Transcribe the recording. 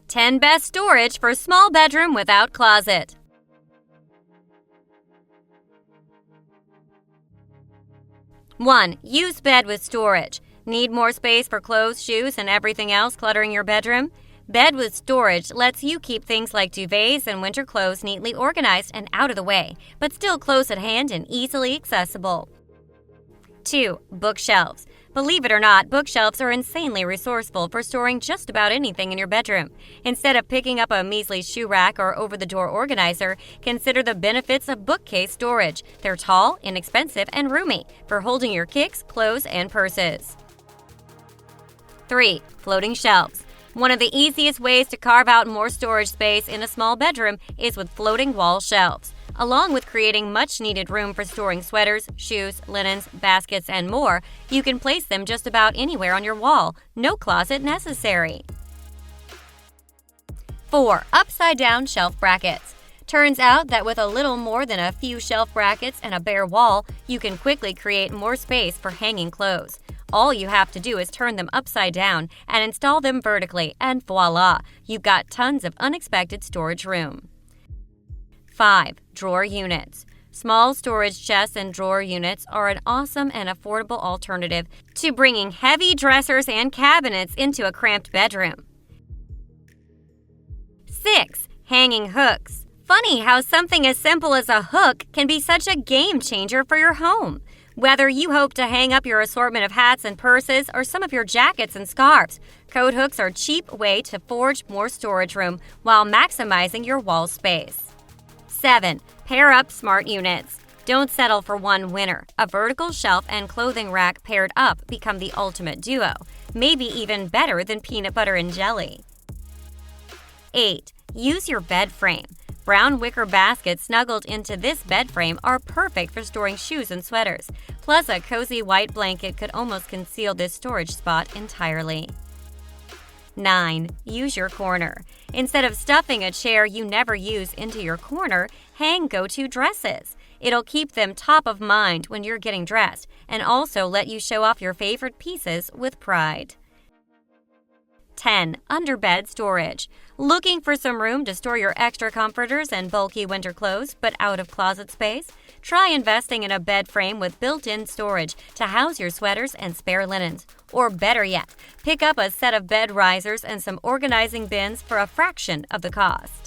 10 best storage for small bedroom without closet. 1. Use bed with storage. Need more space for clothes, shoes, and everything else cluttering your bedroom? Bed with storage lets you keep things like duvets and winter clothes neatly organized and out of the way, but still close at hand and easily accessible. 2. Bookshelves. Believe it or not, bookshelves are insanely resourceful for storing just about anything in your bedroom. Instead of picking up a measly shoe rack or over-the-door organizer, consider the benefits of bookcase storage. They're tall, inexpensive, and roomy for holding your kicks, clothes, and purses. 3. Floating shelves. One of the easiest ways to carve out more storage space in a small bedroom is with floating wall shelves. Along with creating much-needed room for storing sweaters, shoes, linens, baskets, and more, you can place them just about anywhere on your wall. No closet necessary. 4. Upside-down shelf brackets. Turns out that with a little more than a few shelf brackets and a bare wall, you can quickly create more space for hanging clothes. All you have to do is turn them upside down and install them vertically, and voila, you've got tons of unexpected storage room. 5. Drawer units. Small storage chests and drawer units are an awesome and affordable alternative to bringing heavy dressers and cabinets into a cramped bedroom. 6. Hanging hooks. Funny how something as simple as a hook can be such a game changer for your home. Whether you hope to hang up your assortment of hats and purses or some of your jackets and scarves, coat hooks are a cheap way to forge more storage room while maximizing your wall space. 7. Pair up smart units. Don't settle for one winner. A vertical shelf and clothing rack paired up become the ultimate duo, maybe even better than peanut butter and jelly. 8. Use your bed frame. Brown wicker baskets snuggled into this bed frame are perfect for storing shoes and sweaters. Plus, a cozy white blanket could almost conceal this storage spot entirely. 9. Use your corner. Instead of stuffing a chair you never use into your corner, hang go-to dresses. It'll keep them top of mind when you're getting dressed and also let you show off your favorite pieces with pride. 10. Underbed storage. Looking for some room to store your extra comforters and bulky winter clothes but out of closet space? Try investing in a bed frame with built-in storage to house your sweaters and spare linens. Or better yet, pick up a set of bed risers and some organizing bins for a fraction of the cost.